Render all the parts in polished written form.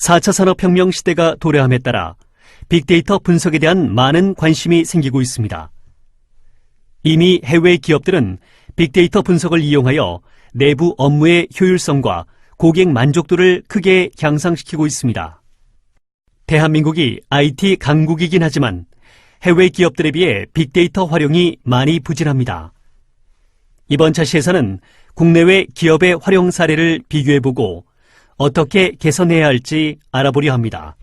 4차 산업혁명 시대가 도래함에 따라 빅데이터 분석에 대한 많은 관심이 생기고 있습니다. 이미 해외 기업들은 빅데이터 분석을 이용하여 내부 업무의 효율성과 고객 만족도를 크게 향상시키고 있습니다. 대한민국이 IT 강국이긴 하지만 해외 기업들에 비해 빅데이터 활용이 많이 부진합니다. 이번 차시에서는 국내외 기업의 활용 사례를 비교해보고 어떻게 개선해야 할지 알아보려 합니다.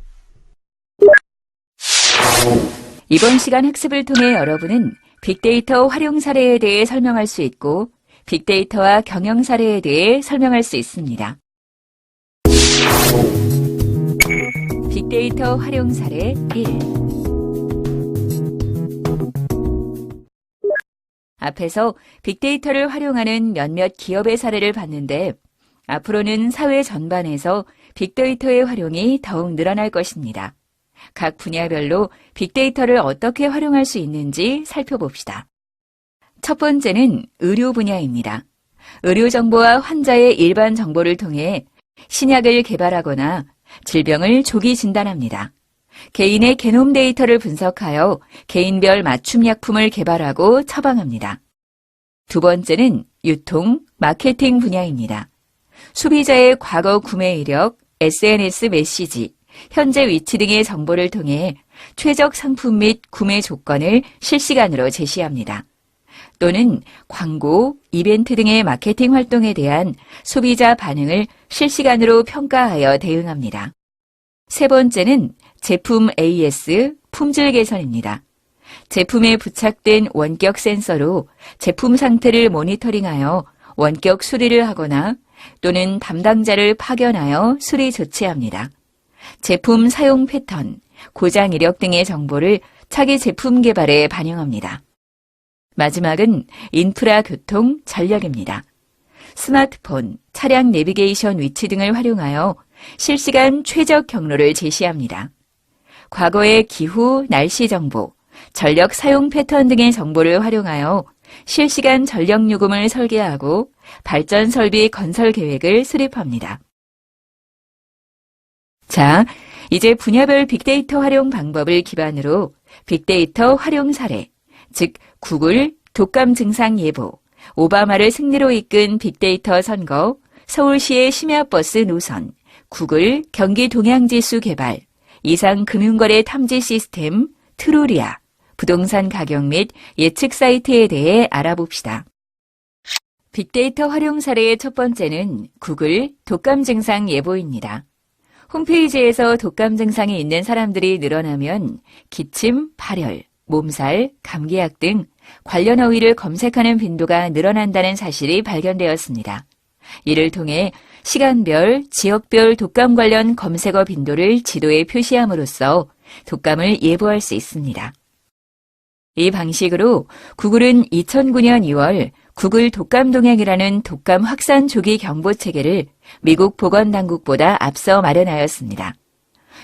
이번 시간 학습을 통해 여러분은 빅데이터 활용 사례에 대해 설명할 수 있고 빅데이터와 경영 사례에 대해 설명할 수 있습니다. 빅데이터 활용 사례 1. 앞에서 빅데이터를 활용하는 몇몇 기업의 사례를 봤는데 앞으로는 사회 전반에서 빅데이터의 활용이 더욱 늘어날 것입니다. 각 분야별로 빅데이터를 어떻게 활용할 수 있는지 살펴봅시다. 첫 번째는 의료 분야입니다. 의료 정보와 환자의 일반 정보를 통해 신약을 개발하거나 질병을 조기 진단합니다. 개인의 게놈 데이터를 분석하여 개인별 맞춤 약품을 개발하고 처방합니다. 두 번째는 유통, 마케팅 분야입니다. 소비자의 과거 구매 이력, SNS 메시지, 현재 위치 등의 정보를 통해 최적 상품 및 구매 조건을 실시간으로 제시합니다. 또는 광고, 이벤트 등의 마케팅 활동에 대한 소비자 반응을 실시간으로 평가하여 대응합니다. 세 번째는 제품 AS, 품질 개선입니다. 제품에 부착된 원격 센서로 제품 상태를 모니터링하여 원격 수리를 하거나 또는 담당자를 파견하여 수리 조치합니다. 제품 사용 패턴, 고장 이력 등의 정보를 차기 제품 개발에 반영합니다. 마지막은 인프라 교통, 전력입니다. 스마트폰, 차량 내비게이션 위치 등을 활용하여 실시간 최적 경로를 제시합니다. 과거의 기후, 날씨 정보, 전력 사용 패턴 등의 정보를 활용하여 실시간 전력 요금을 설계하고 발전 설비 건설 계획을 수립합니다. 자, 이제 분야별 빅데이터 활용 방법을 기반으로 빅데이터 활용 사례, 즉 구글 독감 증상 예보, 오바마를 승리로 이끈 빅데이터 선거, 서울시의 심야버스 노선, 구글 경기 동향지수 개발, 이상금융거래 탐지 시스템, 트로리아, 부동산 가격 및 예측 사이트에 대해 알아봅시다. 빅데이터 활용 사례의 첫 번째는 구글 독감 증상 예보입니다. 홈페이지에서 독감 증상이 있는 사람들이 늘어나면 기침, 발열, 몸살, 감기약 등 관련 어휘를 검색하는 빈도가 늘어난다는 사실이 발견되었습니다. 이를 통해 시간별, 지역별 독감 관련 검색어 빈도를 지도에 표시함으로써 독감을 예보할 수 있습니다. 이 방식으로 구글은 2009년 2월 구글 독감 동향이라는 독감 확산 조기 경보 체계를 미국 보건당국보다 앞서 마련하였습니다.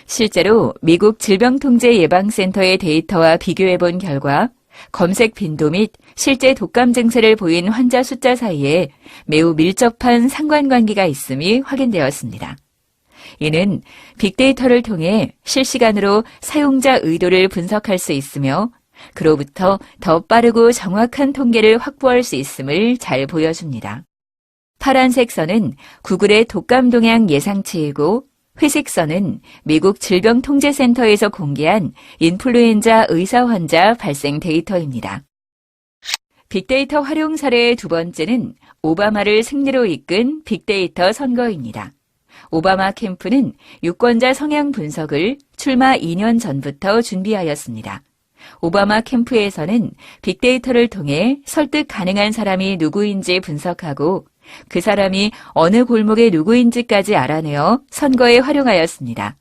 실제로 미국 질병통제예방센터의 데이터와 비교해본 결과 검색 빈도 및 실제 독감 증세를 보인 환자 숫자 사이에 매우 밀접한 상관관계가 있음이 확인되었습니다. 이는 빅데이터를 통해 실시간으로 사용자 의도를 분석할 수 있으며 그로부터 더 빠르고 정확한 통계를 확보할 수 있음을 잘 보여줍니다. 파란색 선은 구글의 독감 동향 예상치이고 회색 선은 미국 질병통제센터에서 공개한 인플루엔자 의사 환자 발생 데이터입니다. 빅데이터 활용 사례의 두 번째는 오바마를 승리로 이끈 빅데이터 선거입니다. 오바마 캠프는 유권자 성향 분석을 출마 2년 전부터 준비하였습니다. 오바마 캠프에서는 빅데이터를 통해 설득 가능한 사람이 누구인지 분석하고 그 사람이 어느 골목의 누구인지까지 알아내어 선거에 활용하였습니다.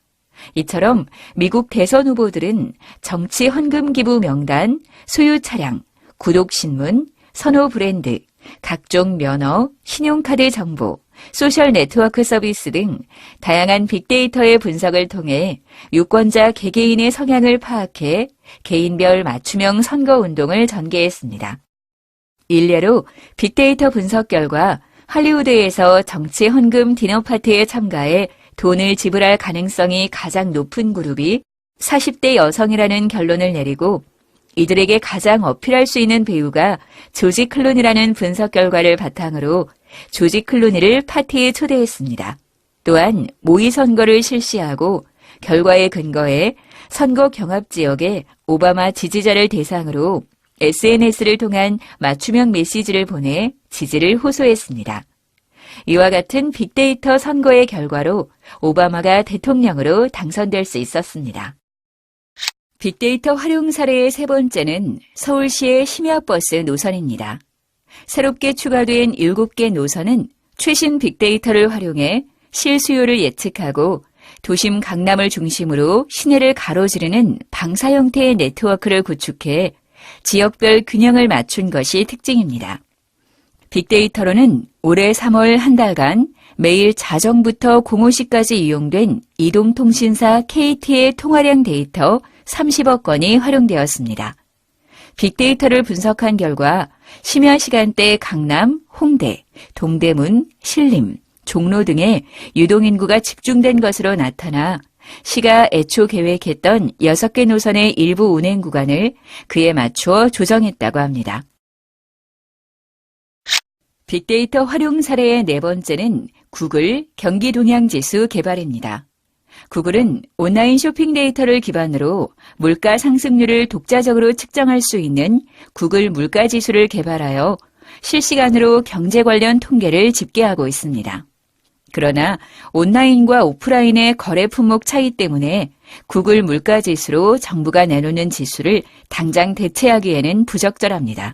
이처럼 미국 대선 후보들은 정치 헌금 기부 명단, 소유 차량, 구독 신문, 선호 브랜드, 각종 면허, 신용카드 정보, 소셜 네트워크 서비스 등 다양한 빅데이터의 분석을 통해 유권자 개개인의 성향을 파악해 개인별 맞춤형 선거운동을 전개했습니다. 일례로 빅데이터 분석 결과 할리우드에서 정치 헌금 디너 파티에 참가해 돈을 지불할 가능성이 가장 높은 그룹이 40대 여성이라는 결론을 내리고 이들에게 가장 어필할 수 있는 배우가 조지 클루니라는 분석 결과를 바탕으로 조지 클루니를 파티에 초대했습니다. 또한 모의 선거를 실시하고 결과에 근거해 선거 경합 지역에 오바마 지지자를 대상으로 SNS를 통한 맞춤형 메시지를 보내 지지를 호소했습니다. 이와 같은 빅데이터 선거의 결과로 오바마가 대통령으로 당선될 수 있었습니다. 빅데이터 활용 사례의 세 번째는 서울시의 심야버스 노선입니다. 새롭게 추가된 7개 노선은 최신 빅데이터를 활용해 실수요를 예측하고 도심 강남을 중심으로 시내를 가로지르는 방사 형태의 네트워크를 구축해 지역별 균형을 맞춘 것이 특징입니다. 빅데이터로는 올해 3월 한 달간 매일 자정부터 05시까지 이용된 이동통신사 KT의 통화량 데이터 30억 건이 활용되었습니다. 빅데이터를 분석한 결과 심야 시간대 강남, 홍대, 동대문, 신림, 종로 등의 유동인구가 집중된 것으로 나타나 시가 애초 계획했던 6개 노선의 일부 운행 구간을 그에 맞추어 조정했다고 합니다. 빅데이터 활용 사례의 네 번째는 구글 경기 동향 지수 개발입니다. 구글은 온라인 쇼핑 데이터를 기반으로 물가 상승률을 독자적으로 측정할 수 있는 구글 물가 지수를 개발하여 실시간으로 경제 관련 통계를 집계하고 있습니다. 그러나 온라인과 오프라인의 거래 품목 차이 때문에 구글 물가 지수로 정부가 내놓는 지수를 당장 대체하기에는 부적절합니다.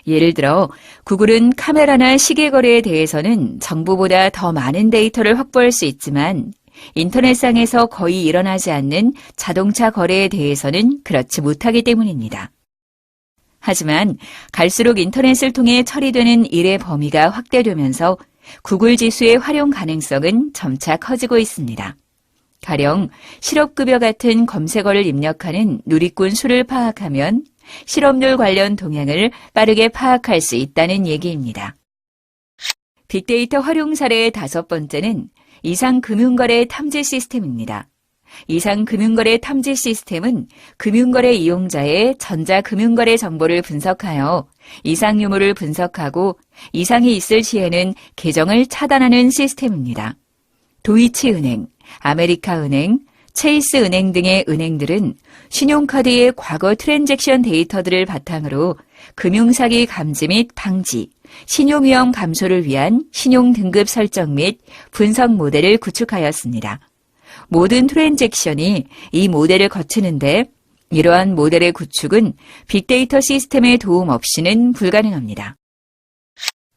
예를 들어 구글은 카메라나 시계 거래에 대해서는 정부보다 더 많은 데이터를 확보할 수 있지만 인터넷상에서 거의 일어나지 않는 자동차 거래에 대해서는 그렇지 못하기 때문입니다. 하지만 갈수록 인터넷을 통해 처리되는 일의 범위가 확대되면서 구글 지수의 활용 가능성은 점차 커지고 있습니다. 가령 실업급여 같은 검색어를 입력하는 누리꾼 수를 파악하면 실업률 관련 동향을 빠르게 파악할 수 있다는 얘기입니다. 빅데이터 활용 사례의 다섯 번째는 이상금융거래 탐지 시스템입니다. 이상금융거래 탐지 시스템은 금융거래 이용자의 전자금융거래 정보를 분석하여 이상 유무를 분석하고 이상이 있을 시에는 계정을 차단하는 시스템입니다. 도이치은행, 아메리카은행, 체이스은행 등의 은행들은 신용카드의 과거 트랜잭션 데이터들을 바탕으로 금융사기 감지 및 방지, 신용위험 감소를 위한 신용등급 설정 및 분석 모델을 구축하였습니다. 모든 트랜잭션이 이 모델을 거치는데 이러한 모델의 구축은 빅데이터 시스템의 도움 없이는 불가능합니다.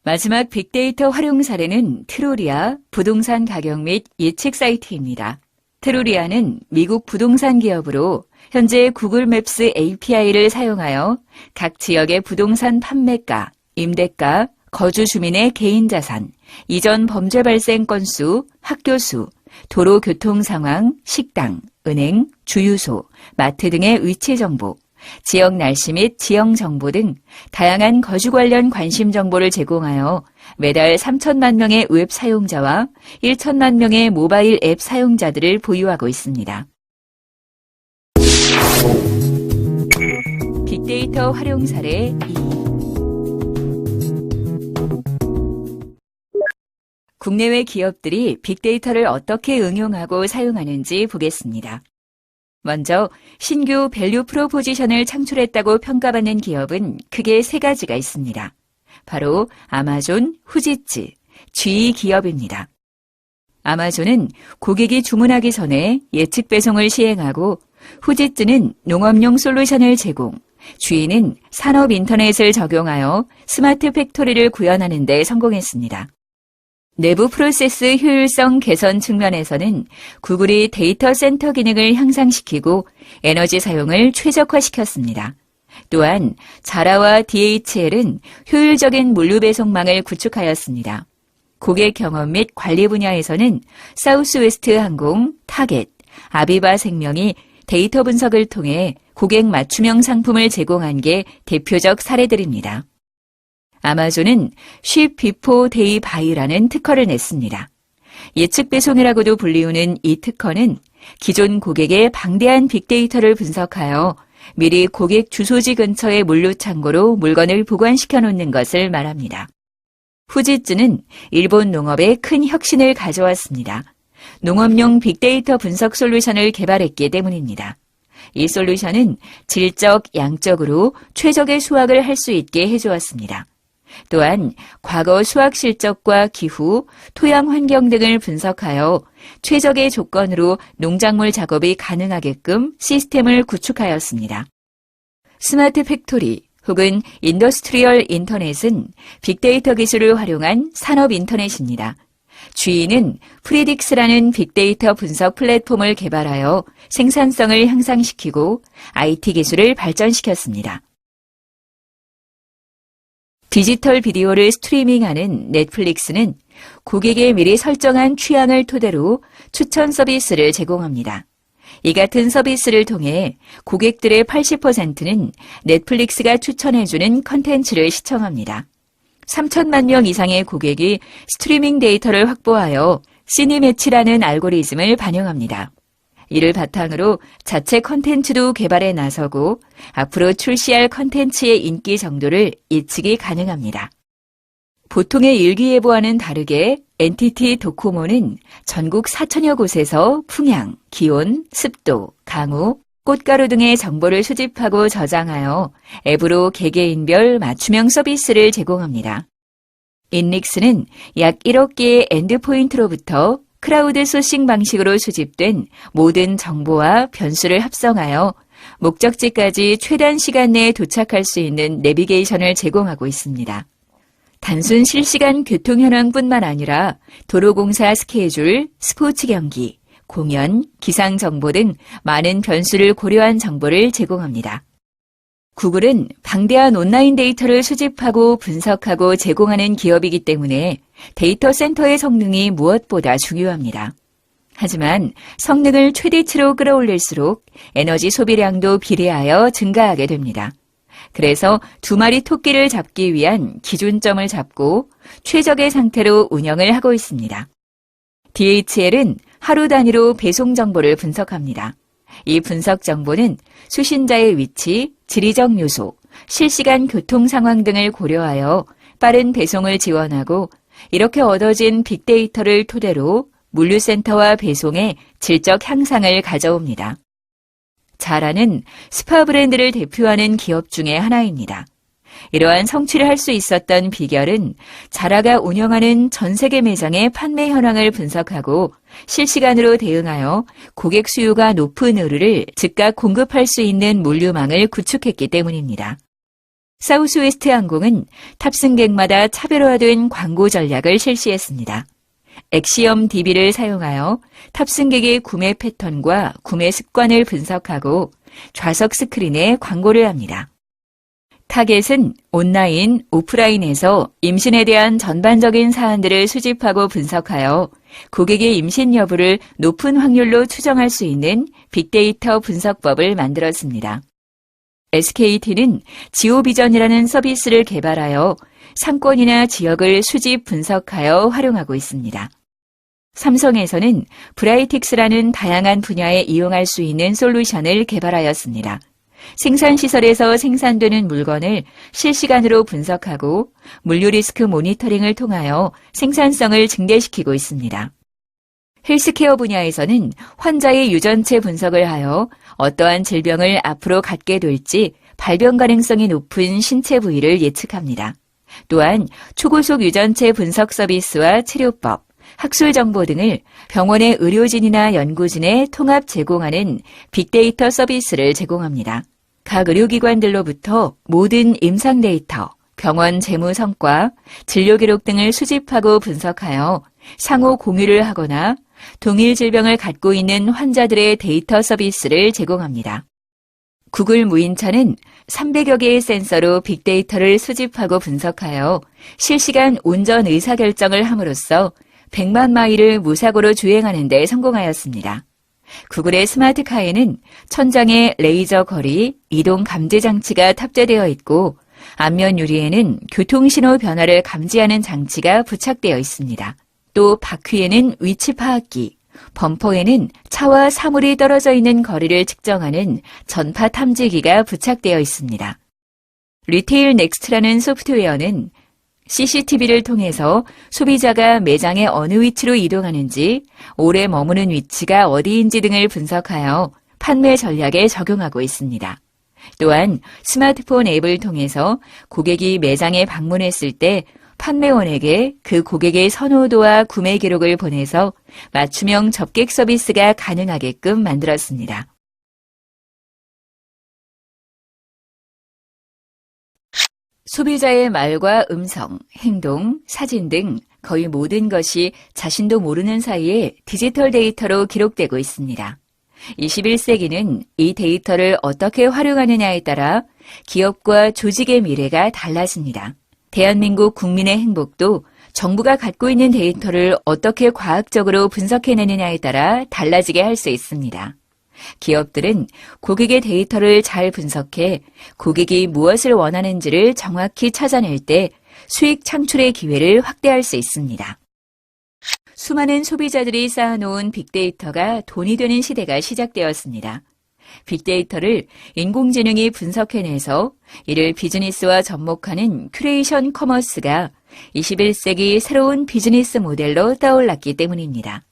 마지막 빅데이터 활용 사례는 트로리아 부동산 가격 및 예측 사이트입니다. 트로리아는 미국 부동산 기업으로 현재 구글 맵스 API를 사용하여 각 지역의 부동산 판매가, 임대가, 거주 주민의 개인 자산, 이전 범죄 발생 건수, 학교 수, 도로 교통 상황, 식당, 은행, 주유소, 마트 등의 위치 정보, 지역 날씨 및 지형 정보 등 다양한 거주 관련 관심 정보를 제공하여 매달 3천만 명의 웹 사용자와 1천만 명의 모바일 앱 사용자들을 보유하고 있습니다. 빅데이터 활용 사례 2. 국내외 기업들이 빅데이터를 어떻게 응용하고 사용하는지 보겠습니다. 먼저 신규 밸류 프로포지션을 창출했다고 평가받는 기업은 크게 세 가지가 있습니다. 바로 아마존, 후지츠, GE 기업입니다. 아마존은 고객이 주문하기 전에 예측 배송을 시행하고 후지츠는 농업용 솔루션을 제공, GE는 산업 인터넷을 적용하여 스마트 팩토리를 구현하는 데 성공했습니다. 내부 프로세스 효율성 개선 측면에서는 구글이 데이터 센터 기능을 향상시키고 에너지 사용을 최적화시켰습니다. 또한 자라와 DHL은 효율적인 물류 배송망을 구축하였습니다. 고객 경험 및 관리 분야에서는 사우스웨스트 항공, 타겟, 아비바 생명이 데이터 분석을 통해 고객 맞춤형 상품을 제공한 게 대표적 사례들입니다. 아마존은 Ship Before They Buy라는 특허를 냈습니다. 예측 배송이라고도 불리우는 이 특허는 기존 고객의 방대한 빅데이터를 분석하여 미리 고객 주소지 근처의 물류 창고로 물건을 보관시켜 놓는 것을 말합니다. 후지츠는 일본 농업에 큰 혁신을 가져왔습니다. 농업용 빅데이터 분석 솔루션을 개발했기 때문입니다. 이 솔루션은 질적, 양적으로 최적의 수확을 할 수 있게 해주었습니다. 또한 과거 수확 실적과 기후, 토양 환경 등을 분석하여 최적의 조건으로 농작물 작업이 가능하게끔 시스템을 구축하였습니다. 스마트 팩토리 혹은 인더스트리얼 인터넷은 빅데이터 기술을 활용한 산업 인터넷입니다. GE는 프리딕스라는 빅데이터 분석 플랫폼을 개발하여 생산성을 향상시키고 IT 기술을 발전시켰습니다. 디지털 비디오를 스트리밍하는 넷플릭스는 고객의 미리 설정한 취향을 토대로 추천 서비스를 제공합니다. 이 같은 서비스를 통해 고객들의 80%는 넷플릭스가 추천해주는 컨텐츠를 시청합니다. 3천만 명 이상의 고객이 스트리밍 데이터를 확보하여 시니매치라는 알고리즘을 반영합니다. 이를 바탕으로 자체 컨텐츠도 개발에 나서고 앞으로 출시할 컨텐츠의 인기 정도를 예측이 가능합니다. 보통의 일기예보와는 다르게 NTT 도코모는 전국 4천여 곳에서 풍향, 기온, 습도, 강우, 꽃가루 등의 정보를 수집하고 저장하여 앱으로 개개인별 맞춤형 서비스를 제공합니다. 인릭스는 약 1억 개의 엔드포인트로부터 크라우드 소싱 방식으로 수집된 모든 정보와 변수를 합성하여 목적지까지 최단 시간 내에 도착할 수 있는 내비게이션을 제공하고 있습니다. 단순 실시간 교통 현황뿐만 아니라 도로공사 스케줄, 스포츠 경기, 공연, 기상 정보 등 많은 변수를 고려한 정보를 제공합니다. 구글은 방대한 온라인 데이터를 수집하고 분석하고 제공하는 기업이기 때문에 데이터 센터의 성능이 무엇보다 중요합니다. 하지만 성능을 최대치로 끌어올릴수록 에너지 소비량도 비례하여 증가하게 됩니다. 그래서 두 마리 토끼를 잡기 위한 기준점을 잡고 최적의 상태로 운영을 하고 있습니다. DHL은 하루 단위로 배송 정보를 분석합니다. 이 분석 정보는 수신자의 위치, 지리적 요소, 실시간 교통 상황 등을 고려하여 빠른 배송을 지원하고 이렇게 얻어진 빅데이터를 토대로 물류센터와 배송의 질적 향상을 가져옵니다. 자라는 스파 브랜드를 대표하는 기업 중에 하나입니다. 이러한 성취를 할 수 있었던 비결은 자라가 운영하는 전 세계 매장의 판매 현황을 분석하고 실시간으로 대응하여 고객 수요가 높은 의류를 즉각 공급할 수 있는 물류망을 구축했기 때문입니다. 사우스웨스트 항공은 탑승객마다 차별화된 광고 전략을 실시했습니다. 엑시엄 DB를 사용하여 탑승객의 구매 패턴과 구매 습관을 분석하고 좌석 스크린에 광고를 합니다. 타겟은 온라인, 오프라인에서 임신에 대한 전반적인 사안들을 수집하고 분석하여 고객의 임신 여부를 높은 확률로 추정할 수 있는 빅데이터 분석법을 만들었습니다. SKT는 지오비전이라는 서비스를 개발하여 상권이나 지역을 수집 분석하여 활용하고 있습니다. 삼성에서는 브라이틱스라는 다양한 분야에 이용할 수 있는 솔루션을 개발하였습니다. 생산시설에서 생산되는 물건을 실시간으로 분석하고 물류 리스크 모니터링을 통하여 생산성을 증대시키고 있습니다. 헬스케어 분야에서는 환자의 유전체 분석을 하여 어떠한 질병을 앞으로 갖게 될지 발병 가능성이 높은 신체 부위를 예측합니다. 또한 초고속 유전체 분석 서비스와 치료법, 학술 정보 등을 병원의 의료진이나 연구진에 통합 제공하는 빅데이터 서비스를 제공합니다. 각 의료기관들로부터 모든 임상 데이터, 병원 재무 성과, 진료 기록 등을 수집하고 분석하여 상호 공유를 하거나 동일 질병을 갖고 있는 환자들의 데이터 서비스를 제공합니다. 구글 무인차는 300여 개의 센서로 빅데이터를 수집하고 분석하여 실시간 운전 의사결정을 함으로써 100만 마일을 무사고로 주행하는 데 성공하였습니다. 구글의 스마트카에는 천장에 레이저 거리, 이동 감지 장치가 탑재되어 있고 앞면 유리에는 교통신호 변화를 감지하는 장치가 부착되어 있습니다. 또 바퀴에는 위치 파악기, 범퍼에는 차와 사물이 떨어져 있는 거리를 측정하는 전파 탐지기가 부착되어 있습니다. 리테일 넥스트라는 소프트웨어는 CCTV를 통해서 소비자가 매장의 어느 위치로 이동하는지, 오래 머무는 위치가 어디인지 등을 분석하여 판매 전략에 적용하고 있습니다. 또한 스마트폰 앱을 통해서 고객이 매장에 방문했을 때 판매원에게 그 고객의 선호도와 구매 기록을 보내서 맞춤형 접객 서비스가 가능하게끔 만들었습니다. 소비자의 말과 음성, 행동, 사진 등 거의 모든 것이 자신도 모르는 사이에 디지털 데이터로 기록되고 있습니다. 21세기는 이 데이터를 어떻게 활용하느냐에 따라 기업과 조직의 미래가 달라집니다. 대한민국 국민의 행복도 정부가 갖고 있는 데이터를 어떻게 과학적으로 분석해내느냐에 따라 달라지게 할 수 있습니다. 기업들은 고객의 데이터를 잘 분석해 고객이 무엇을 원하는지를 정확히 찾아낼 때 수익 창출의 기회를 확대할 수 있습니다. 수많은 소비자들이 쌓아놓은 빅데이터가 돈이 되는 시대가 시작되었습니다. 빅데이터를 인공지능이 분석해내서 이를 비즈니스와 접목하는 큐레이션 커머스가 21세기 새로운 비즈니스 모델로 떠올랐기 때문입니다.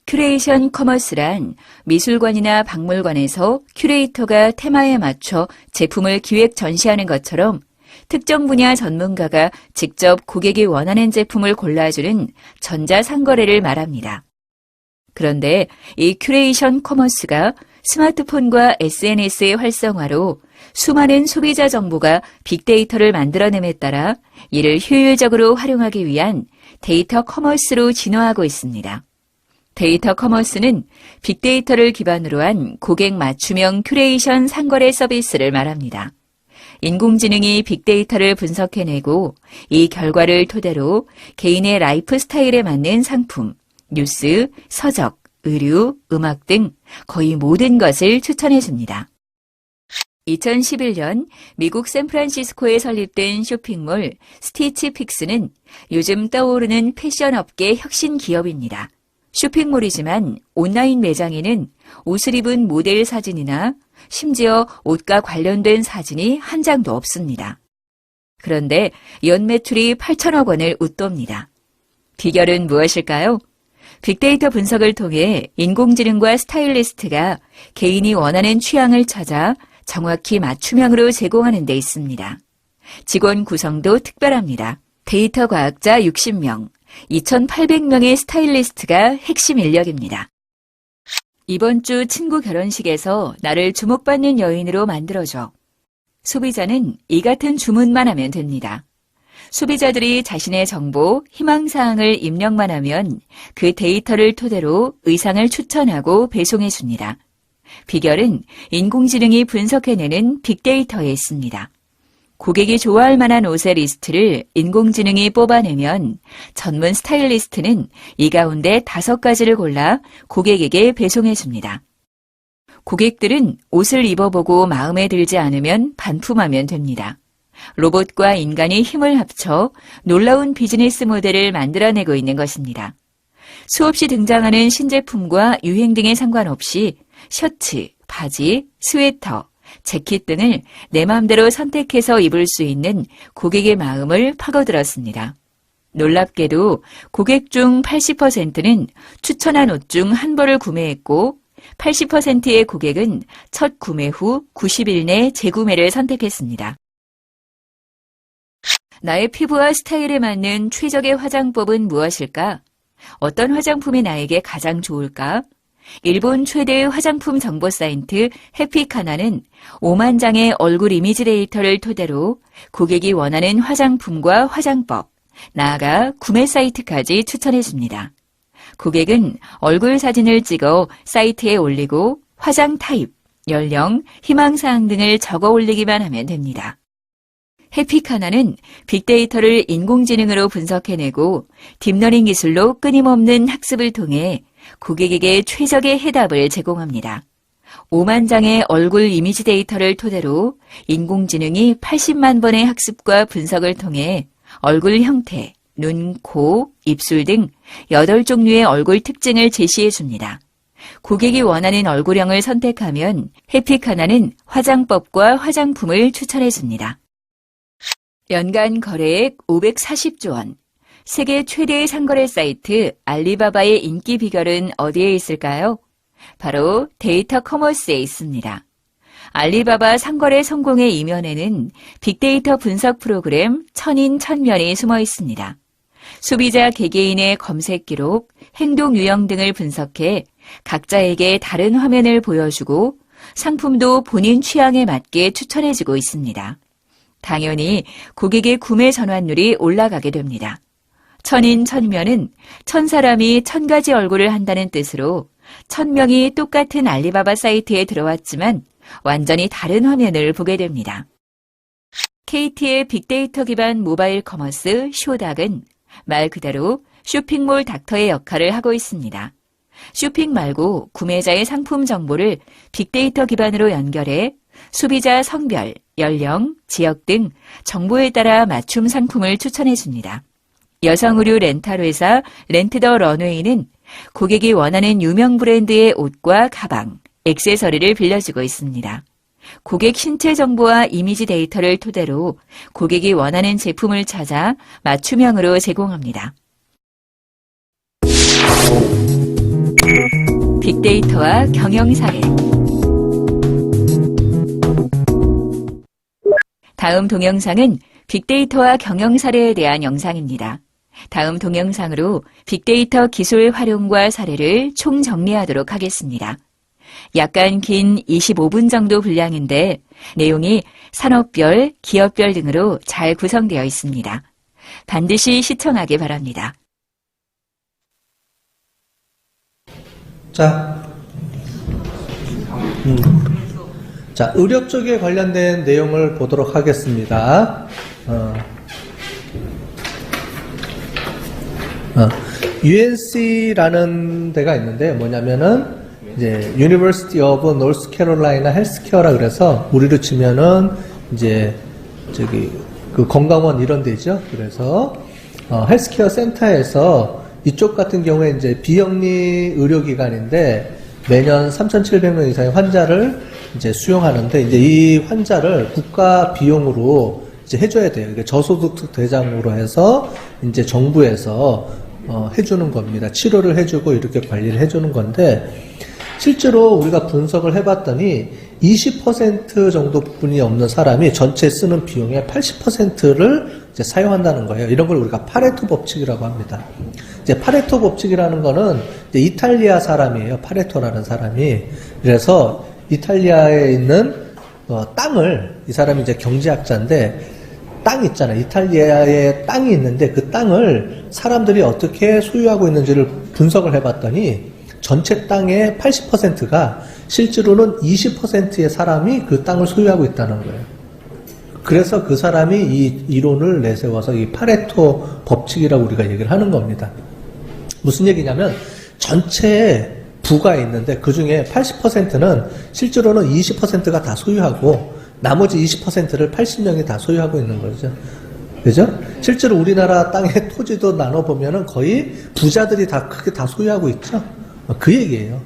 큐레이션 커머스란 미술관이나 박물관에서 큐레이터가 테마에 맞춰 제품을 기획 전시하는 것처럼 특정 분야 전문가가 직접 고객이 원하는 제품을 골라주는 전자상거래를 말합니다. 그런데 이 큐레이션 커머스가 스마트폰과 SNS의 활성화로 수많은 소비자 정보가 빅데이터를 만들어냄에 따라 이를 효율적으로 활용하기 위한 데이터 커머스로 진화하고 있습니다. 데이터 커머스는 빅데이터를 기반으로 한 고객 맞춤형 큐레이션 상거래 서비스를 말합니다. 인공지능이 빅데이터를 분석해내고 이 결과를 토대로 개인의 라이프 스타일에 맞는 상품, 뉴스, 서적, 의류, 음악 등 거의 모든 것을 추천해줍니다. 2011년 미국 샌프란시스코에 설립된 쇼핑몰 스티치픽스는 요즘 떠오르는 패션 업계 혁신 기업입니다. 쇼핑몰이지만 온라인 매장에는 옷을 입은 모델 사진이나 심지어 옷과 관련된 사진이 한 장도 없습니다. 그런데 연매출이 8천억 원을 웃돕니다. 비결은 무엇일까요? 빅데이터 분석을 통해 인공지능과 스타일리스트가 개인이 원하는 취향을 찾아 정확히 맞춤형으로 제공하는 데 있습니다. 직원 구성도 특별합니다. 데이터 과학자 60명, 2,800명의 스타일리스트가 핵심 인력입니다. 이번 주 친구 결혼식에서 나를 주목받는 여인으로 만들어줘. 소비자는 이 같은 주문만 하면 됩니다. 소비자들이 자신의 정보, 희망사항을 입력만 하면 그 데이터를 토대로 의상을 추천하고 배송해 줍니다. 비결은 인공지능이 분석해내는 빅데이터에 있습니다. 고객이 좋아할 만한 옷의 리스트를 인공지능이 뽑아내면 전문 스타일리스트는 이 가운데 5가지를 골라 고객에게 배송해 줍니다. 고객들은 옷을 입어보고 마음에 들지 않으면 반품하면 됩니다. 로봇과 인간이 힘을 합쳐 놀라운 비즈니스 모델을 만들어내고 있는 것입니다. 수없이 등장하는 신제품과 유행 등에 상관없이 셔츠, 바지, 스웨터, 재킷 등을 내 마음대로 선택해서 입을 수 있는 고객의 마음을 파고들었습니다. 놀랍게도 고객 중 80%는 추천한 옷 중 한 벌을 구매했고 80%의 고객은 첫 구매 후 90일 내 재구매를 선택했습니다. 나의 피부와 스타일에 맞는 최적의 화장법은 무엇일까? 어떤 화장품이 나에게 가장 좋을까? 일본 최대의 화장품 정보 사이트 해피카나는 5만 장의 얼굴 이미지 데이터를 토대로 고객이 원하는 화장품과 화장법, 나아가 구매 사이트까지 추천해 줍니다. 고객은 얼굴 사진을 찍어 사이트에 올리고 화장 타입, 연령, 희망사항 등을 적어 올리기만 하면 됩니다. 해피카나는 빅데이터를 인공지능으로 분석해내고 딥러닝 기술로 끊임없는 학습을 통해 고객에게 최적의 해답을 제공합니다. 5만 장의 얼굴 이미지 데이터를 토대로 인공지능이 80만 번의 학습과 분석을 통해 얼굴 형태, 눈, 코, 입술 등 8종류의 얼굴 특징을 제시해 줍니다. 고객이 원하는 얼굴형을 선택하면 해픽하나는 화장법과 화장품을 추천해 줍니다. 연간 거래액 540조 원. 세계 최대의 상거래 사이트 알리바바의 인기 비결은 어디에 있을까요? 바로 데이터 커머스에 있습니다. 알리바바 상거래 성공의 이면에는 빅데이터 분석 프로그램 천인 천면이 숨어 있습니다. 소비자 개개인의 검색 기록, 행동 유형 등을 분석해 각자에게 다른 화면을 보여주고 상품도 본인 취향에 맞게 추천해주고 있습니다. 당연히 고객의 구매 전환율이 올라가게 됩니다. 천인 천면은 1000사람이 1000가지 얼굴을 한다는 뜻으로 1000명이 똑같은 알리바바 사이트에 들어왔지만 완전히 다른 화면을 보게 됩니다. KT의 빅데이터 기반 모바일 커머스 쇼닥은 말 그대로 쇼핑몰 닥터의 역할을 하고 있습니다. 쇼핑 말고 구매자의 상품 정보를 빅데이터 기반으로 연결해 소비자 성별, 연령, 지역 등 정보에 따라 맞춤 상품을 추천해 줍니다. 여성 의류 렌탈 회사 렌트 더 런웨이는 고객이 원하는 유명 브랜드의 옷과 가방, 액세서리를 빌려주고 있습니다. 고객 신체 정보와 이미지 데이터를 토대로 고객이 원하는 제품을 찾아 맞춤형으로 제공합니다. 빅데이터와 경영 사례. 다음 동영상은 빅데이터와 경영 사례에 대한 영상입니다. 다음 동영상으로 빅데이터 기술 활용과 사례를 총정리하도록 하겠습니다. 약간 긴 25분 정도 분량인데 내용이 산업별, 기업별 등으로 잘 구성되어 있습니다. 반드시 시청하기 바랍니다. 자, 의료 쪽에 관련된 내용을 보도록 하겠습니다. UNC라는 데가 있는데 뭐냐면은 이제 University of North Carolina Healthcare라 그래서 우리로 치면은 이제 저기 그 건강원 이런 데죠. 그래서 헬스케어 센터에서 이쪽 같은 경우에 이제 비영리 의료기관인데 매년 3,700명 이상의 환자를 이제 수용하는데 이제 이 환자를 국가 비용으로 이제 해줘야 돼요. 이게 저소득 대상으로 해서 이제 정부에서 해주는 겁니다. 치료를 해주고 이렇게 관리를 해주는 건데 실제로 우리가 분석을 해봤더니 20% 정도 분이 없는 사람이 전체 쓰는 비용의 80%를 이제 사용한다는 거예요. 이런 걸 우리가 파레토 법칙이라고 합니다. 이제 파레토 법칙이라는 거는 이제 이탈리아 사람이에요. 파레토라는 사람이. 그래서 이탈리아에 있는 땅을 이 사람이 이제 경제학자인데 땅 있잖아요. 이탈리아에 땅이 있는데 그 땅을 사람들이 어떻게 소유하고 있는지를 분석을 해봤더니 전체 땅의 80%가 실제로는 20%의 사람이 그 땅을 소유하고 있다는 거예요. 그래서 그 사람이 이 이론을 내세워서 이 파레토 법칙이라고 우리가 얘기를 하는 겁니다. 무슨 얘기냐면 전체 부가 있는데 그 중에 80%는 실제로는 20%가 다 소유하고 나머지 20%를 80명이 다 소유하고 있는 거죠. 그죠? 실제로 우리나라 땅의 토지도 나눠보면은 거의 부자들이 다 크게 다 소유하고 있죠. 그 얘기예요.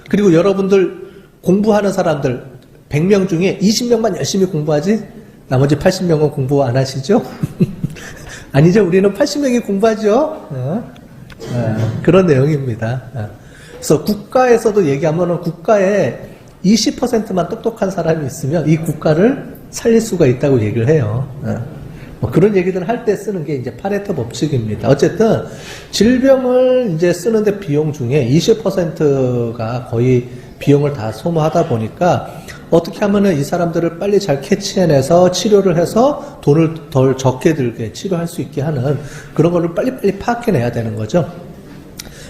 그리고 여러분들 공부하는 사람들 100명 중에 20명만 열심히 공부하지 나머지 80명은 공부 안 하시죠? 아니죠. 우리는 80명이 공부하죠. 그런 내용입니다. 그래서 국가에서도 얘기하면은 국가에 20%만 똑똑한 사람이 있으면 이 국가를 살릴 수가 있다고 얘기를 해요. 뭐 그런 얘기들 할 때 쓰는 게 이제 파레토 법칙입니다. 어쨌든 질병을 이제 쓰는데 비용 중에 20%가 거의 비용을 다 소모하다 보니까 어떻게 하면은 이 사람들을 빨리 잘 캐치해내서 치료를 해서 돈을 덜 적게 들게 치료할 수 있게 하는 그런 거를 빨리빨리 파악해내야 되는 거죠.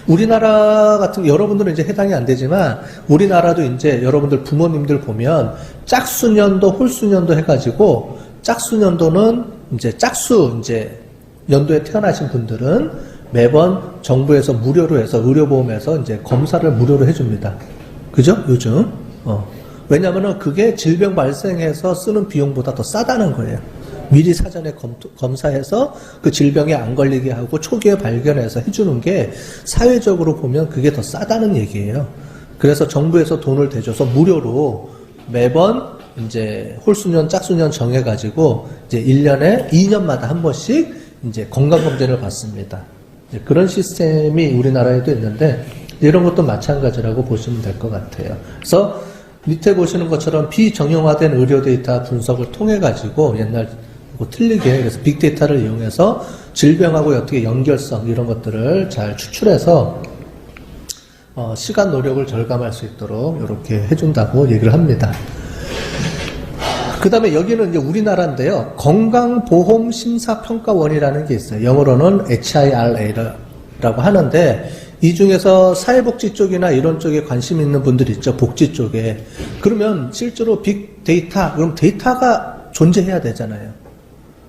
우리나라 같은 여러분들은 이제 해당이 안 되지만 우리나라도 이제 여러분들 부모님들 보면 짝수년도 홀수년도 해가지고 짝수년도는 이제 짝수 이제 연도에 태어나신 분들은 매번 정부에서 무료로 해서 의료보험에서 이제 검사를 무료로 해줍니다. 그죠? 요즘. 왜냐면은 그게 질병 발생해서 쓰는 비용보다 더 싸다는 거예요. 미리 사전에 검사해서 그 질병에 안 걸리게 하고 초기에 발견해서 해주는 게 사회적으로 보면 그게 더 싸다는 얘기예요. 그래서 정부에서 돈을 대줘서 무료로 매번 이제 홀수년, 짝수년 정해가지고 이제 1년에 2년마다 한 번씩 이제 건강검진을 받습니다. 그런 시스템이 우리나라에도 있는데 이런 것도 마찬가지라고 보시면 될 것 같아요. 그래서 밑에 보시는 것처럼 비정형화된 의료 데이터 분석을 통해 가지고 옛날하고 틀리게 그래서 빅데이터를 이용해서 질병하고 어떻게 연결성 이런 것들을 잘 추출해서 시간 노력을 절감할 수 있도록 이렇게 해준다고 얘기를 합니다. 그 다음에 여기는 이제 우리나라인데요. 건강보험심사평가원이라는 게 있어요. 영어로는 HIRA라고 하는데 이 중에서 사회복지 쪽이나 이런 쪽에 관심 있는 분들 있죠. 복지 쪽에. 그러면 실제로 빅데이터, 그럼 데이터가 존재해야 되잖아요.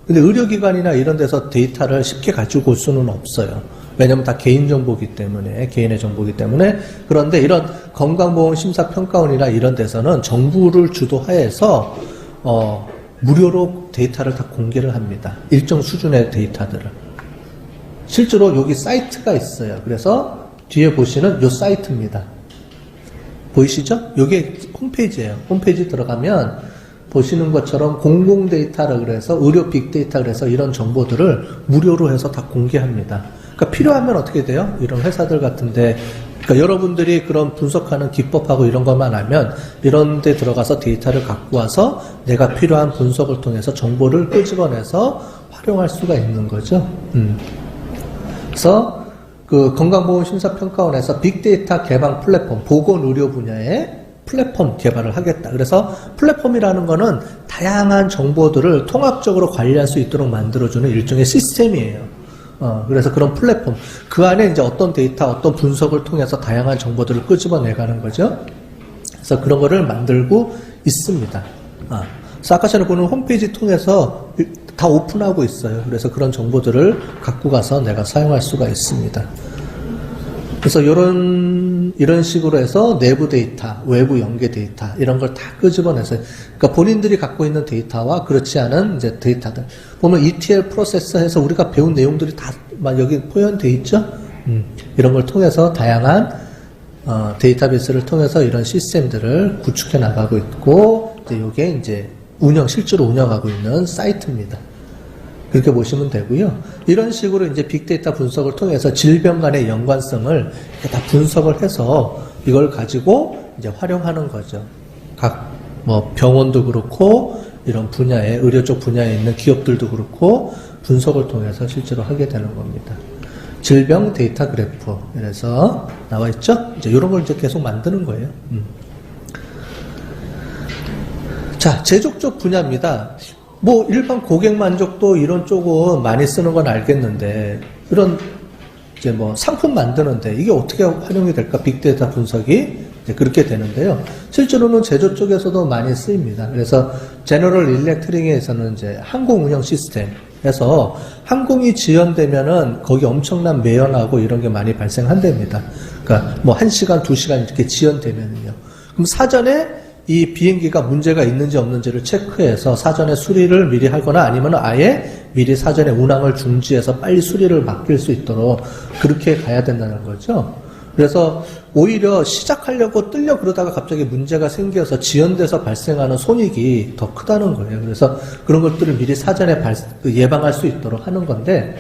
근데 의료기관이나 이런 데서 데이터를 쉽게 가지고 올 수는 없어요. 왜냐면 다 개인정보기 때문에, 개인의 정보기 때문에. 그런데 이런 건강보험심사평가원이나 이런 데서는 정부를 주도하에서, 무료로 데이터를 다 공개를 합니다. 일정 수준의 데이터들을. 실제로 여기 사이트가 있어요. 그래서 뒤에 보시는 요 사이트입니다. 보이시죠? 요게 홈페이지예요. 홈페이지 들어가면 보시는 것처럼 공공 데이터라 그래서 의료 빅데이터 그래서 이런 정보들을 무료로 해서 다 공개합니다. 그러니까 필요하면 어떻게 돼요? 이런 회사들 같은데 그러니까 여러분들이 그런 분석하는 기법하고 이런 것만 알면 이런 데 들어가서 데이터를 갖고 와서 내가 필요한 분석을 통해서 정보를 끄집어내서 활용할 수가 있는 거죠. 그래서 그 건강보험심사평가원에서 빅데이터 개방 플랫폼, 보건의료 분야의 플랫폼 개발을 하겠다. 그래서 플랫폼이라는 거는 다양한 정보들을 통합적으로 관리할 수 있도록 만들어주는 일종의 시스템이에요. 그래서 그런 플랫폼. 그 안에 이제 어떤 데이터, 어떤 분석을 통해서 다양한 정보들을 끄집어내가는 거죠. 그래서 그런 거를 만들고 있습니다. 그래서 아까 전에 보는 홈페이지 통해서 다 오픈하고 있어요. 그래서 그런 정보들을 갖고 가서 내가 사용할 수가 있습니다. 그래서 이런 식으로 해서 내부 데이터, 외부 연계 데이터, 이런 걸 다 끄집어내서, 그러니까 본인들이 갖고 있는 데이터와 그렇지 않은 이제 데이터들. 보면 ETL 프로세서 해서 우리가 배운 내용들이 다 여기 포현되어 있죠? 이런 걸 통해서 다양한, 데이터베이스를 통해서 이런 시스템들을 구축해 나가고 있고, 이제 요게 이제 실제로 운영하고 있는 사이트입니다. 그렇게 보시면 되고요. 이런 식으로 이제 빅데이터 분석을 통해서 질병 간의 연관성을 다 분석을 해서 이걸 가지고 이제 활용하는 거죠. 각 병원도 그렇고 이런 분야에 의료 쪽 분야에 있는 기업들도 그렇고 분석을 통해서 실제로 하게 되는 겁니다. 질병 데이터 그래프 그래서 나와 있죠. 이제 이런 걸 이제 계속 만드는 거예요. 자, 제조 쪽 분야입니다. 일반 고객 만족도 이런 쪽은 많이 쓰는 건 알겠는데, 이런, 이제 상품 만드는데, 이게 어떻게 활용이 될까? 빅데이터 분석이 이제 그렇게 되는데요. 실제로는 제조 쪽에서도 많이 쓰입니다. 그래서, 제너럴 일렉트릭에서는 이제 항공 운영 시스템에서 항공이 지연되면은 거기 엄청난 매연하고 이런 게 많이 발생한답니다. 그러니까 1시간, 2시간 이렇게 지연되면은요. 그럼 사전에 이 비행기가 문제가 있는지 없는지를 체크해서 사전에 수리를 미리 하거나 아니면 아예 미리 사전에 운항을 중지해서 빨리 수리를 맡길 수 있도록 그렇게 가야 된다는 거죠. 그래서 오히려 시작하려고 뜨려 그러다가 갑자기 문제가 생겨서 지연돼서 발생하는 손익이 더 크다는 거예요. 그래서 그런 것들을 미리 사전에 예방할 수 있도록 하는 건데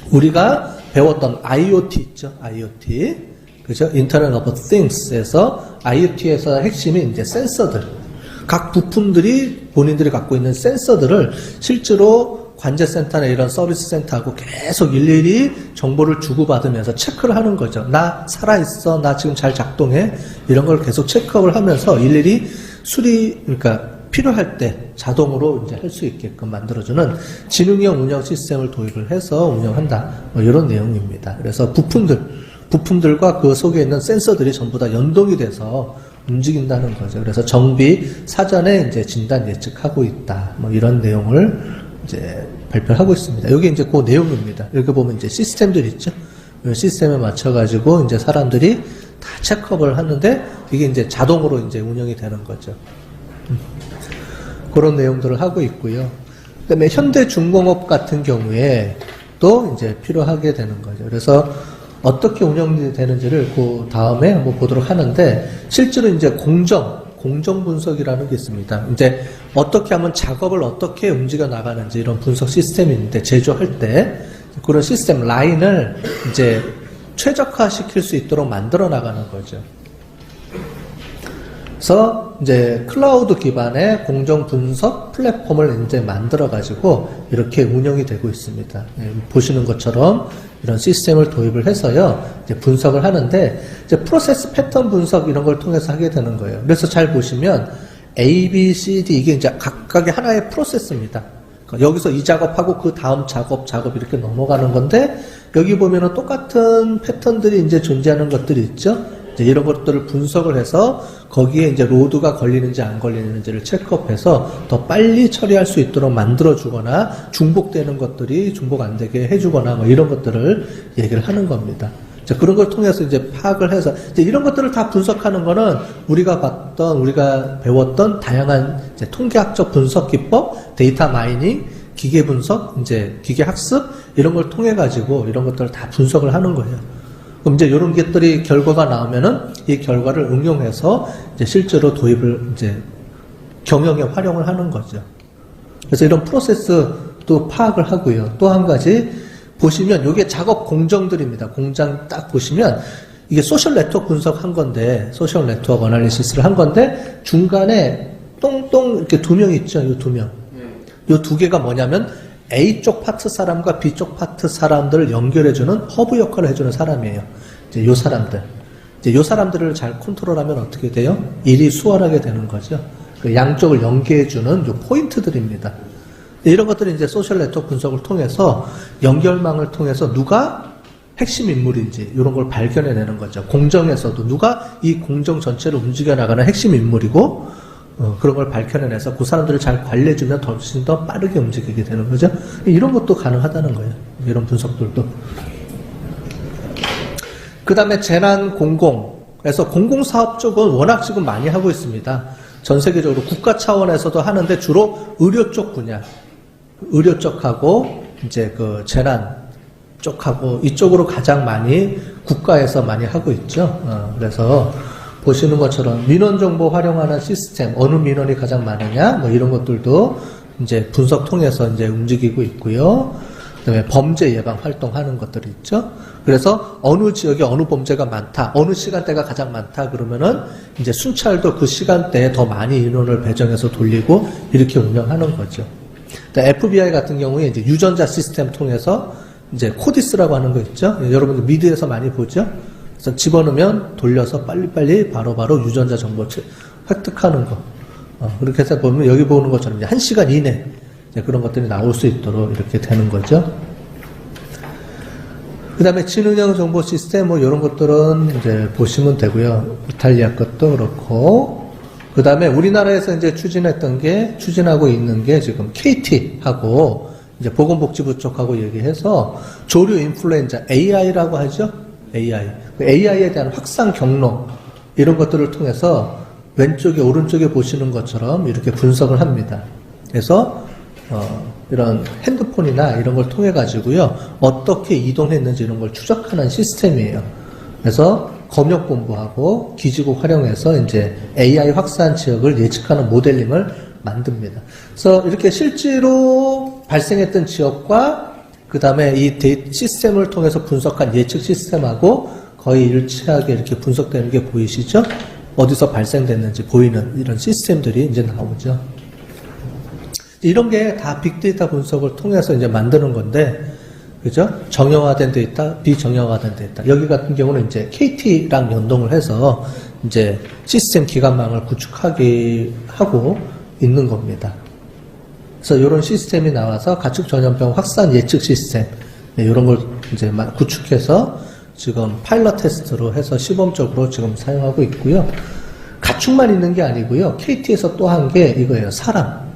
우리가 배웠던 IoT 있죠. IoT. 그죠? Internet of Things에서 IoT에서 핵심이 이제 센서들. 각 부품들이 본인들이 갖고 있는 센서들을 실제로 관제센터나 이런 서비스 센터하고 계속 일일이 정보를 주고받으면서 체크를 하는 거죠. 나 살아있어. 나 지금 잘 작동해. 이런 걸 계속 체크업을 하면서 일일이 그러니까 필요할 때 자동으로 이제 할 수 있게끔 만들어주는 지능형 운영 시스템을 도입을 해서 운영한다. 이런 내용입니다. 그래서 부품들과 그 속에 있는 센서들이 전부 다 연동이 돼서 움직인다는 거죠. 그래서 정비 사전에 이제 진단 예측하고 있다. 이런 내용을 이제 발표하고 있습니다. 여기 이제 그 내용입니다. 이렇게 보면 이제 시스템들 있죠. 이 시스템에 맞춰가지고 이제 사람들이 다 체크업을 하는데 이게 이제 자동으로 이제 운영이 되는 거죠. 그런 내용들을 하고 있고요. 그다음에 현대중공업 같은 경우에 또 이제 필요하게 되는 거죠. 그래서 어떻게 운영이 되는지를 그 다음에 한번 보도록 하는데, 실제로 이제 공정 분석이라는 게 있습니다. 이제 어떻게 하면 작업을 어떻게 움직여 나가는지 이런 분석 시스템이 있는데, 제조할 때 그런 시스템 라인을 이제 최적화시킬 수 있도록 만들어 나가는 거죠. 그래서 이제 클라우드 기반의 공정 분석 플랫폼을 이제 만들어 가지고 이렇게 운영이 되고 있습니다. 보시는 것처럼 이런 시스템을 도입을 해서요, 이제 분석을 하는데, 이제 프로세스 패턴 분석 이런 걸 통해서 하게 되는 거예요. 그래서 잘 보시면 A, B, C, D 이게 이제 각각의 하나의 프로세스입니다. 여기서 이 작업하고 그 다음 작업 이렇게 넘어가는 건데, 여기 보면은 똑같은 패턴들이 이제 존재하는 것들이 있죠. 이제 이런 것들을 분석을 해서 거기에 이제 로드가 걸리는지 안 걸리는지를 체크업해서 더 빨리 처리할 수 있도록 만들어주거나, 중복되는 것들이 중복 안 되게 해주거나 뭐 이런 것들을 얘기를 하는 겁니다. 자, 그런 걸 통해서 이제 파악을 해서 이제 이런 것들을 다 분석하는 거는 우리가 배웠던 다양한 이제 통계학적 분석 기법, 데이터 마이닝, 기계 분석, 이제 기계 학습 이런 걸 통해 가지고 이런 것들을 다 분석을 하는 거예요. 그럼 이제 이런 것들이 결과가 나오면은 이 결과를 응용해서 이제 실제로 도입을 이제 경영에 활용을 하는 거죠. 그래서 이런 프로세스도 파악을 하고요. 또 한 가지 보시면 이게 작업 공정들입니다. 공장 딱 보시면 이게 소셜 네트워크 분석한 건데, 소셜 네트워크 어널리시스를 한 건데, 중간에 똥똥 이렇게 두 명 있죠. 이 두 명. 이 두 개가 뭐냐면 A쪽 파트 사람과 B쪽 파트 사람들을 연결해주는 허브 역할을 해주는 사람이에요. 이제 요 사람들. 이제 요 사람들을 잘 컨트롤하면 어떻게 돼요? 일이 수월하게 되는 거죠. 그 양쪽을 연계해주는 요 포인트들입니다. 이런 것들이 이제 소셜 네트워크 분석을 통해서 연결망을 통해서 누가 핵심 인물인지 이런 걸 발견해내는 거죠. 공정에서도 누가 이 공정 전체를 움직여 나가는 핵심 인물이고, 그런 걸 발견해내서 그 사람들을 잘 관리해주면 훨씬 더 빠르게 움직이게 되는 거죠. 이런 것도 가능하다는 거예요. 이런 분석들도. 그 다음에 재난 공공에서 공공사업 쪽은 워낙 지금 많이 하고 있습니다. 전 세계적으로 국가 차원에서도 하는데 주로 의료 쪽 분야, 의료 쪽하고 이제 그 재난 쪽하고 이쪽으로 가장 많이 국가에서 많이 하고 있죠. 그래서 보시는 것처럼 민원 정보 활용하는 시스템, 어느 민원이 가장 많으냐, 뭐 이런 것들도 이제 분석 통해서 이제 움직이고 있고요. 그다음에 범죄 예방 활동하는 것들이 있죠. 그래서 어느 지역에 어느 범죄가 많다, 어느 시간대가 가장 많다 그러면은 이제 순찰도 그 시간대에 더 많이 인원을 배정해서 돌리고 이렇게 운영하는 거죠. FBI 같은 경우에 이제 유전자 시스템 통해서 이제 코디스라고 하는 거 있죠. 여러분들 미드에서 많이 보죠. 그래서 집어넣으면 돌려서 빨리빨리 바로바로 유전자 정보 획득하는 거. 그렇게 해서 보면 여기 보는 것처럼 이제 1시간 이내 그런 것들이 나올 수 있도록 이렇게 되는 거죠. 그 다음에 지능형 정보 시스템 뭐 이런 것들은 이제 보시면 되고요. 이탈리아 것도 그렇고. 그 다음에 우리나라에서 이제 추진하고 있는 게 지금 KT하고 이제 보건복지부 쪽하고 얘기해서 조류 인플루엔자 AI라고 하죠. AI에 대한 확산 경로 이런 것들을 통해서 왼쪽에 오른쪽에 보시는 것처럼 이렇게 분석을 합니다. 그래서 이런 핸드폰이나 이런 걸 통해 가지고요 어떻게 이동했는지 이런 걸 추적하는 시스템이에요. 그래서 검역본부하고 기지국 활용해서 이제 AI 확산 지역을 예측하는 모델링을 만듭니다. 그래서 이렇게 실제로 발생했던 지역과 그 다음에 이 시스템을 통해서 분석한 예측 시스템하고 거의 일치하게 이렇게 분석되는 게 보이시죠? 어디서 발생됐는지 보이는 이런 시스템들이 이제 나오죠. 이런 게 다 빅데이터 분석을 통해서 이제 만드는 건데, 그죠? 정형화된 데이터, 비정형화된 데이터. 여기 같은 경우는 이제 KT랑 연동을 해서 이제 시스템 기반망을 구축하고 있는 겁니다. 그래서 이런 시스템이 나와서 가축 전염병 확산 예측 시스템, 이런 걸 이제 구축해서 지금 파일럿 테스트로 해서 시범적으로 지금 사용하고 있고요. 가축만 있는 게 아니고요. KT에서 또 한 게 이거예요. 사람.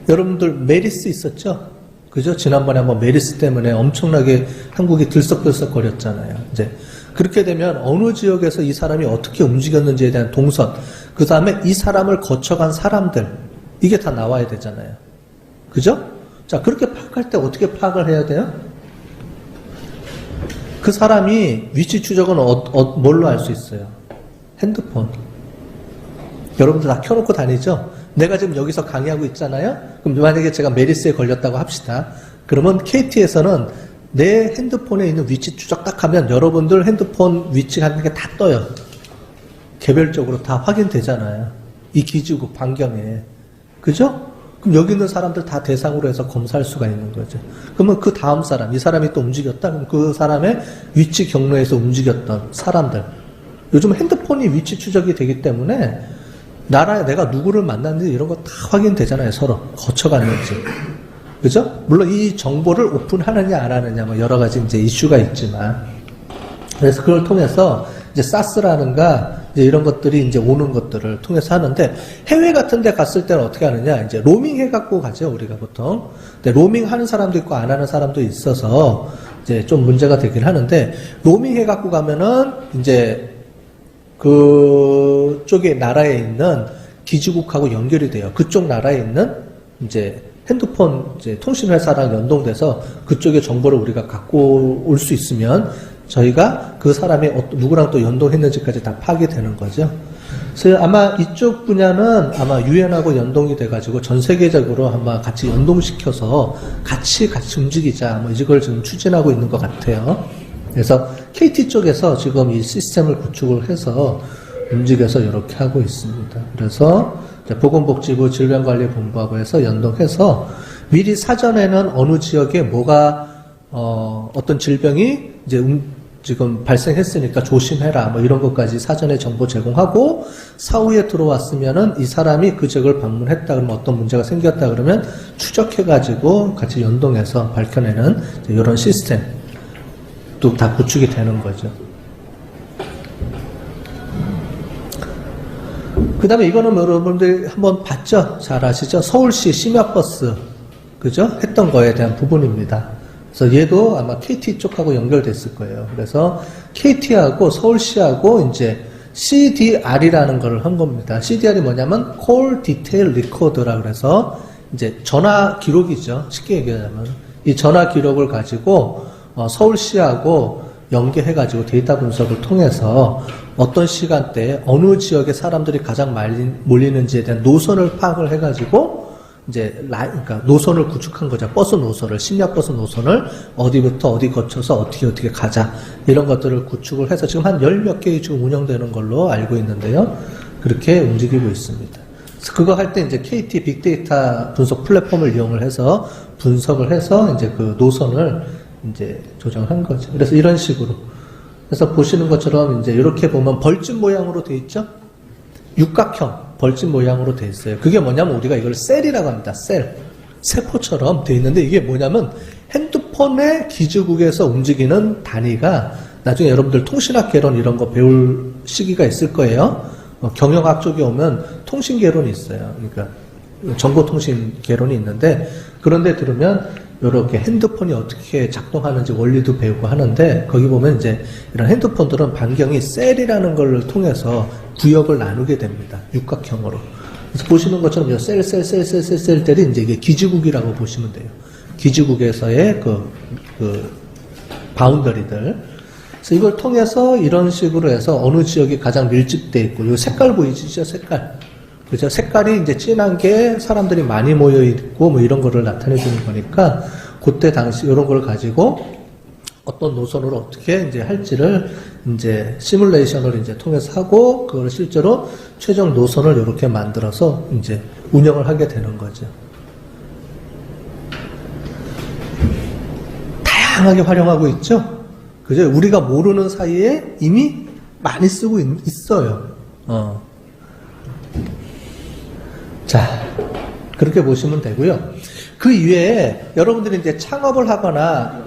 여러분들 메리스 있었죠? 그죠? 지난번에 한번 메리스 때문에 엄청나게 한국이 들썩들썩 거렸잖아요. 이제 그렇게 되면 어느 지역에서 이 사람이 어떻게 움직였는지에 대한 동선, 그 다음에 이 사람을 거쳐간 사람들, 이게 다 나와야 되잖아요. 그죠? 자, 그렇게 파악할 때 어떻게 파악을 해야 돼요? 그 사람이 위치 추적은 뭘로 알 수 있어요? 핸드폰. 여러분들 다 켜놓고 다니죠? 내가 지금 여기서 강의하고 있잖아요? 그럼 만약에 제가 메리스에 걸렸다고 합시다. 그러면 KT에서는 내 핸드폰에 있는 위치 추적 딱 하면 여러분들 핸드폰 위치 하는 게 다 떠요. 개별적으로 다 확인되잖아요. 이 기지국 반경에. 그죠? 그럼 여기 있는 사람들 다 대상으로 해서 검사할 수가 있는 거죠. 그러면 그 다음 사람, 이 사람이 또 움직였다? 그럼 그 사람의 위치 경로에서 움직였던 사람들. 요즘 핸드폰이 위치 추적이 되기 때문에 나라에 내가 누구를 만났는지 이런 거 다 확인되잖아요. 서로 거쳐갔는지. 그죠? 물론 이 정보를 오픈하느냐 안 하느냐 뭐 여러 가지 이제 이슈가 있지만, 그래서 그걸 통해서 이제 사스라는가 이제 이런 것들이 이제 오는 것들을 통해서 하는데, 해외 같은 데 갔을 때는 어떻게 하느냐, 이제 로밍 해갖고 가죠, 우리가 보통. 근데 로밍 하는 사람도 있고 안 하는 사람도 있어서 이제 좀 문제가 되긴 하는데, 로밍 해갖고 가면은 이제 그쪽의 나라에 있는 기지국하고 연결이 돼요. 그쪽 나라에 있는 이제 핸드폰 이제 통신회사랑 연동돼서 그쪽의 정보를 우리가 갖고 올 수 있으면 저희가 그 사람이 누구랑 또 연동했는지까지 다 파악이 되는 거죠. 그래서 아마 이쪽 분야는 아마 유엔하고 연동이 돼가지고 전 세계적으로 아마 같이 연동시켜서 같이 움직이자 뭐 이걸 지금 추진하고 있는 것 같아요. 그래서 KT 쪽에서 지금 이 시스템을 구축을 해서 움직여서 이렇게 하고 있습니다. 그래서 보건복지부 질병관리본부하고 해서 연동해서 미리 사전에는 어느 지역에 뭐가 어떤 질병이 이제 지금 발생했으니까 조심해라 뭐 이런 것까지 사전에 정보 제공하고, 사후에 들어왔으면은 이 사람이 그 지역을 방문했다 그러면 어떤 문제가 생겼다 그러면 추적해가지고 같이 연동해서 밝혀내는 이런 시스템 또 다 구축이 되는 거죠. 그 다음에 이거는 여러분들이 한번 봤죠? 잘 아시죠? 서울시 심야버스, 그죠? 했던 거에 대한 부분입니다. 그래서 얘도 아마 KT 쪽하고 연결됐을 거예요. 그래서 KT하고 서울시하고 이제 CDR이라는 걸 한 겁니다. CDR이 뭐냐면 Call Detail Record라 그래서 이제 전화 기록이죠. 쉽게 얘기하자면. 이 전화 기록을 가지고 서울시하고 연계해가지고 데이터 분석을 통해서 어떤 시간대에 어느 지역의 사람들이 가장 몰리는지에 대한 노선을 파악을 해가지고 이제 그러니까 노선을 구축한 거죠. 버스 노선을, 심야버스 노선을 어디부터 어디 거쳐서 어떻게 가자 이런 것들을 구축을 해서 지금 한 10몇 개의 지금 운영되는 걸로 알고 있는데요. 그렇게 움직이고 있습니다. 그래서 그거 할 때 이제 KT 빅데이터 분석 플랫폼을 이용을 해서 분석을 해서 이제 그 노선을 이제 조정한 거죠. 그래서 이런 식으로. 그래서 보시는 것처럼 이제 이렇게 보면 벌집 모양으로 돼 있죠? 육각형 벌집 모양으로 돼 있어요. 그게 뭐냐면 우리가 이걸 셀이라고 합니다. 셀. 세포처럼 돼 있는데 이게 뭐냐면 핸드폰의 기지국에서 움직이는 단위가 나중에 여러분들 통신학 개론 이런 거 배울 시기가 있을 거예요. 경영학 쪽에 오면 통신 개론이 있어요. 그러니까 정보통신 개론이 있는데 그런데 들으면 이렇게 핸드폰이 어떻게 작동하는지 원리도 배우고 하는데 거기 보면 이제 이런 핸드폰들은 반경이 셀이라는 걸 통해서 구역을 나누게 됩니다. 육각형으로. 그래서 보시는 것처럼 이 셀들이 이제 이게 기지국이라고 보시면 돼요. 기지국에서의 그 바운더리들. 그래서 이걸 통해서 이런 식으로 해서 어느 지역이 가장 밀집되어 있고, 이 색깔 보이시죠? 색깔. 그죠? 색깔이 이제 진한 게 사람들이 많이 모여 있고 뭐 이런 거를 나타내 주는 거니까 그때 당시 이런 걸 가지고 어떤 노선으로 어떻게 이제 할지를 이제 시뮬레이션을 이제 통해서 하고 그걸 실제로 최종 노선을 이렇게 만들어서 이제 운영을 하게 되는 거죠. 다양하게 활용하고 있죠? 그죠? 우리가 모르는 사이에 이미 많이 쓰고 있어요. 자, 그렇게 보시면 되고요. 그 이외에 여러분들이 이제 창업을 하거나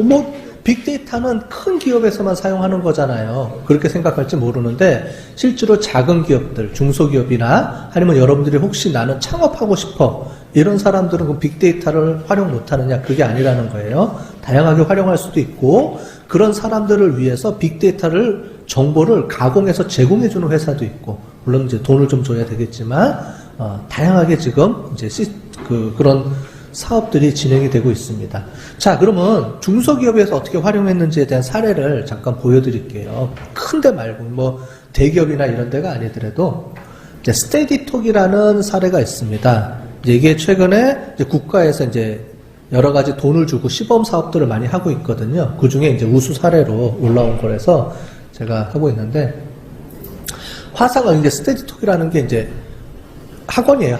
빅데이터는 큰 기업에서만 사용하는 거잖아요. 그렇게 생각할지 모르는데 실제로 작은 기업들, 중소기업이나 아니면 여러분들이 혹시 나는 창업하고 싶어 이런 사람들은 그 빅데이터를 활용 못하느냐, 그게 아니라는 거예요. 다양하게 활용할 수도 있고 그런 사람들을 위해서 빅데이터를 정보를 가공해서 제공해주는 회사도 있고, 물론 이제 돈을 좀 줘야 되겠지만 다양하게 지금 이제 그런 사업들이 진행이 되고 있습니다. 자, 그러면 중소기업에서 어떻게 활용했는지에 대한 사례를 잠깐 보여드릴게요. 큰 데 말고 뭐 대기업이나 이런 데가 아니더라도 이제 스테디톡이라는 사례가 있습니다. 이게 최근에 이제 국가에서 이제 여러 가지 돈을 주고 시범 사업들을 많이 하고 있거든요. 그 중에 이제 우수 사례로 올라온 거라서 제가 하고 있는데, 화상은 이제 스테디톡이라는 게 이제 학원이에요,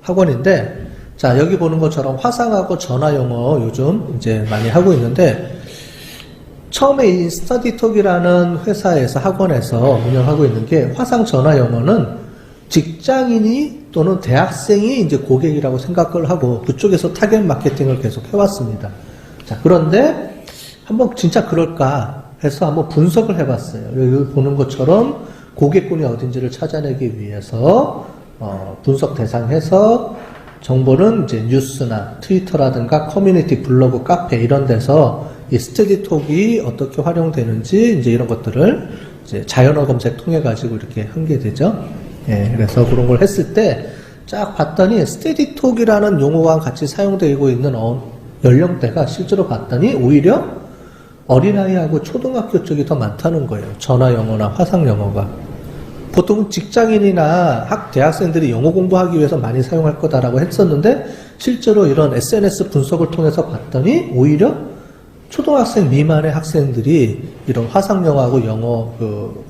학원인데, 자, 여기 보는 것처럼 화상하고 전화 영어 요즘 이제 많이 하고 있는데, 처음에 이 스터디톡이라는 회사에서 학원에서 운영하고 있는 게 화상 전화 영어는 직장인이 또는 대학생이 이제 고객이라고 생각을 하고 그쪽에서 타겟 마케팅을 계속 해왔습니다. 자, 그런데 한번 진짜 그럴까 해서 한번 분석을 해봤어요. 여기 보는 것처럼 고객군이 어딘지를 찾아내기 위해서 분석 대상해서 정보는 이제 뉴스나 트위터라든가 커뮤니티 블로그, 카페 이런 데서 이 스터디톡이 어떻게 활용되는지 이제 이런 것들을 이제 자연어 검색 통해 가지고 이렇게 한 게 되죠. 예, 그래서 그런 걸 했을 때 쫙 봤더니 스터디톡이라는 용어와 같이 사용되고 있는 연령대가 실제로 봤더니 오히려 어린아이하고 초등학교 쪽이 더 많다는 거예요. 전화 영어나 화상 영어가. 보통 직장인이나 대학생들이 영어 공부하기 위해서 많이 사용할 거다라고 했었는데 실제로 이런 SNS 분석을 통해서 봤더니 오히려 초등학생 미만의 학생들이 이런 화상 영어하고 영어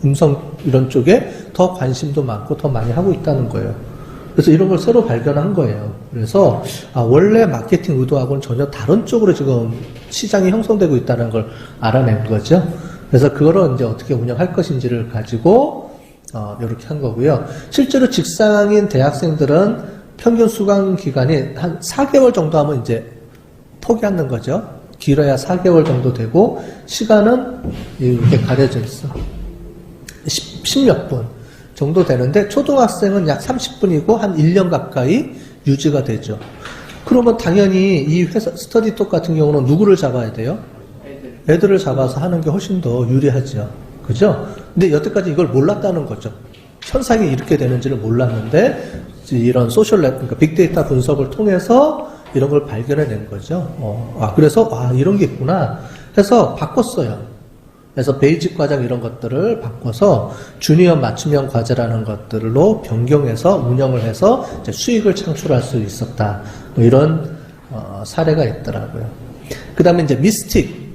음성 이런 쪽에 더 관심도 많고 더 많이 하고 있다는 거예요. 그래서 이런 걸 새로 발견한 거예요. 그래서 원래 마케팅 의도하고는 전혀 다른 쪽으로 지금 시장이 형성되고 있다는 걸 알아낸 거죠. 그래서 그거를 이제 어떻게 운영할 것인지를 가지고 이렇게 한 거고요. 실제로 직장인 대학생들은 평균 수강 기간이 한 4개월 정도 하면 이제 포기하는 거죠. 길어야 4개월 정도 되고 시간은 이렇게 가려져 있어. 10몇 분 정도 되는데 초등학생은 약 30분이고 한 1년 가까이 유지가 되죠. 그러면 당연히 이 회사 스터디톡 같은 경우는 누구를 잡아야 돼요? 애들을 잡아서 하는 게 훨씬 더 유리하죠. 그죠? 근데 여태까지 이걸 몰랐다는 거죠. 현상이 이렇게 되는지를 몰랐는데 이런 그러니까 빅데이터 분석을 통해서 이런 걸 발견해낸 거죠. 그래서 이런 게 있구나 해서 바꿨어요. 그래서 베이직 과정 이런 것들을 바꿔서 주니어 맞춤형 과제라는 것들로 변경해서 운영을 해서 이제 수익을 창출할 수 있었다. 뭐 이런 사례가 있더라고요. 그 다음에 이제 미스틱,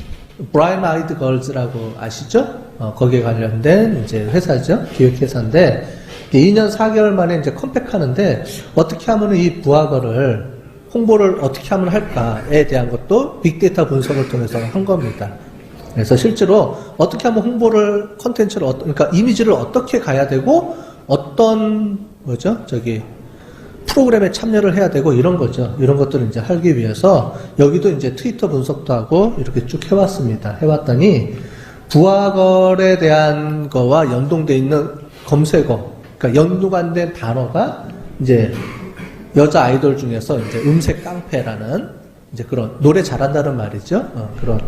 브라이언 아이드 걸즈라고 아시죠? 거기에 관련된 이제 회사죠. 기획회사인데 2년 4개월 만에 이제 컴백하는데 어떻게 하면 이 부하거를 홍보를 어떻게 하면 할까에 대한 것도 빅데이터 분석을 통해서 한 겁니다. 그래서 실제로 어떻게 하면 홍보를 컨텐츠를 그러니까 이미지를 어떻게 가야 되고 어떤 프로그램에 참여를 해야 되고 이런 거죠. 이런 것들을 이제 하기 위해서 여기도 이제 트위터 분석도 하고 이렇게 쭉 해왔습니다. 해왔더니 부하거래에 대한 거와 연동돼 있는 검색어, 그러니까 연관된 단어가 이제 여자 아이돌 중에서 이제 음색 깡패라는 이제 그런 노래 잘한다는 말이죠. 그런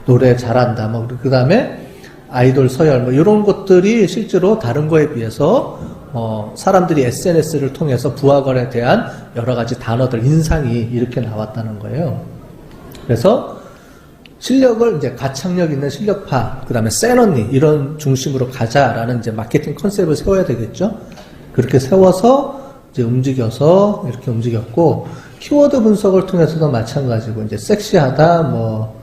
노래 잘한다. 뭐 그 다음에 아이돌 서열 뭐 이런 것들이 실제로 다른 거에 비해서 사람들이 SNS를 통해서 부하거래에 대한 여러 가지 단어들 인상이 이렇게 나왔다는 거예요. 그래서 실력을 이제 가창력 있는 실력파, 그 다음에 센 언니 이런 중심으로 가자라는 이제 마케팅 컨셉을 세워야 되겠죠. 그렇게 세워서 이제 움직여서 이렇게 움직였고 키워드 분석을 통해서도 마찬가지고 이제 섹시하다 뭐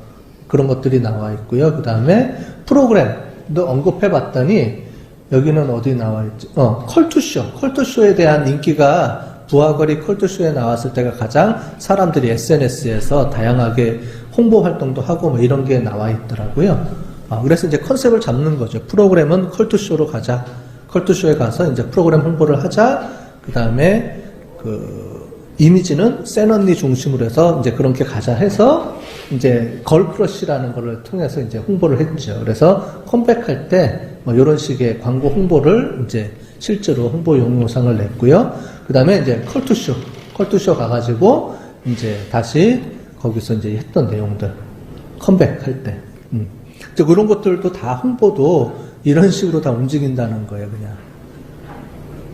그런 것들이 나와 있고요. 그 다음에 프로그램도 언급해 봤더니 여기는 어디 나와 있지? 컬투쇼에 대한 인기가 부하거리 컬투쇼에 나왔을 때가 가장 사람들이 SNS에서 다양하게 홍보 활동도 하고 뭐 이런 게 나와 있더라고요. 그래서 이제 컨셉을 잡는 거죠. 프로그램은 컬투쇼로 가자. 컬투쇼에 가서 이제 프로그램 홍보를 하자. 그 다음에 이미지는 센 언니 중심으로 해서 이제 그렇게 가자 해서 이제 걸크러쉬라는 거를 통해서 이제 홍보를 했죠. 그래서 컴백할 때 뭐 이런 식의 광고 홍보를 이제 실제로 홍보 영상을 냈고요. 그 다음에 이제 컬투쇼 가가지고 이제 다시 거기서 이제 했던 내용들 컴백할 때 이제 그런 것들도 다 홍보도 이런 식으로 다 움직인다는 거예요, 그냥.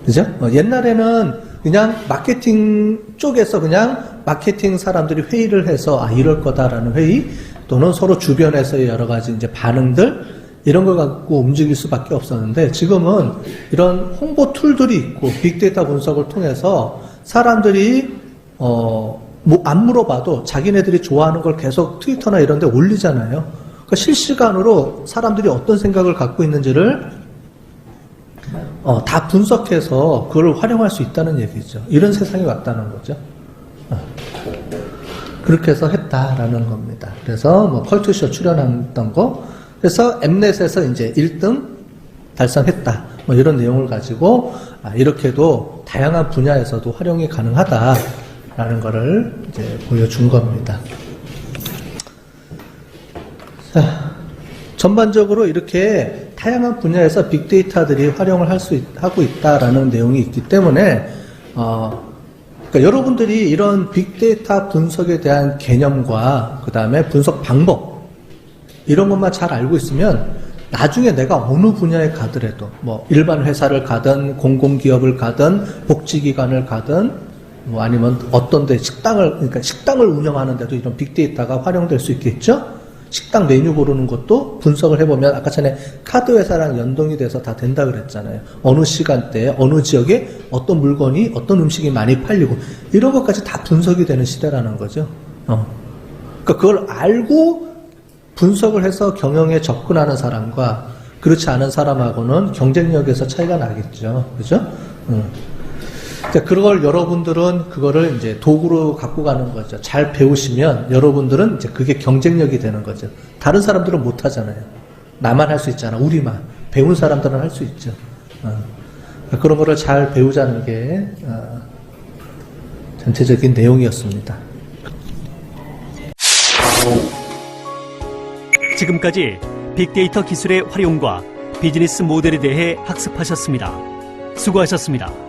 그죠? 옛날에는 그냥 마케팅 쪽에서 그냥 마케팅 사람들이 회의를 해서 이럴 거다라는 회의 또는 서로 주변에서의 여러 가지 이제 반응들 이런 걸 갖고 움직일 수밖에 없었는데 지금은 이런 홍보 툴들이 있고 빅데이터 분석을 통해서 사람들이 안 물어봐도 자기네들이 좋아하는 걸 계속 트위터나 이런 데 올리잖아요. 그러니까 실시간으로 사람들이 어떤 생각을 갖고 있는지를 다 분석해서 그걸 활용할 수 있다는 얘기죠. 이런 세상이 왔다는 거죠. 그렇게 해서 했다라는 겁니다. 그래서 뭐 컬투쇼 출연했던 거, 그래서 엠넷에서 이제 1등 달성했다. 뭐 이런 내용을 가지고 이렇게도 다양한 분야에서도 활용이 가능하다라는 거를 이제 보여준 겁니다. 자, 전반적으로 이렇게 다양한 분야에서 빅데이터들이 활용을 하고 있다라는 내용이 있기 때문에 그러니까 여러분들이 이런 빅데이터 분석에 대한 개념과 그 다음에 분석 방법 이런 것만 잘 알고 있으면 나중에 내가 어느 분야에 가더라도 뭐 일반 회사를 가든 공공기업을 가든 복지기관을 가든 뭐 아니면 어떤 데 그러니까 식당을 운영하는데도 이런 빅데이터가 활용될 수 있겠죠? 식당 메뉴 고르는 것도 분석을 해보면 아까 전에 카드 회사랑 연동이 돼서 다 된다 그랬잖아요. 어느 시간대에 어느 지역에 어떤 물건이 어떤 음식이 많이 팔리고 이런 것까지 다 분석이 되는 시대라는 거죠. 그러니까 그걸 알고 분석을 해서 경영에 접근하는 사람과 그렇지 않은 사람하고는 경쟁력에서 차이가 나겠죠. 그죠? 그러니까 그걸 여러분들은 그거를 이제 도구로 갖고 가는 거죠. 잘 배우시면 여러분들은 이제 그게 경쟁력이 되는 거죠. 다른 사람들은 못 하잖아요. 나만 할 수 있잖아. 우리만. 배운 사람들은 할 수 있죠. 그러니까 그런 거를 잘 배우자는 게 전체적인 내용이었습니다. 지금까지 빅데이터 기술의 활용과 비즈니스 모델에 대해 학습하셨습니다. 수고하셨습니다.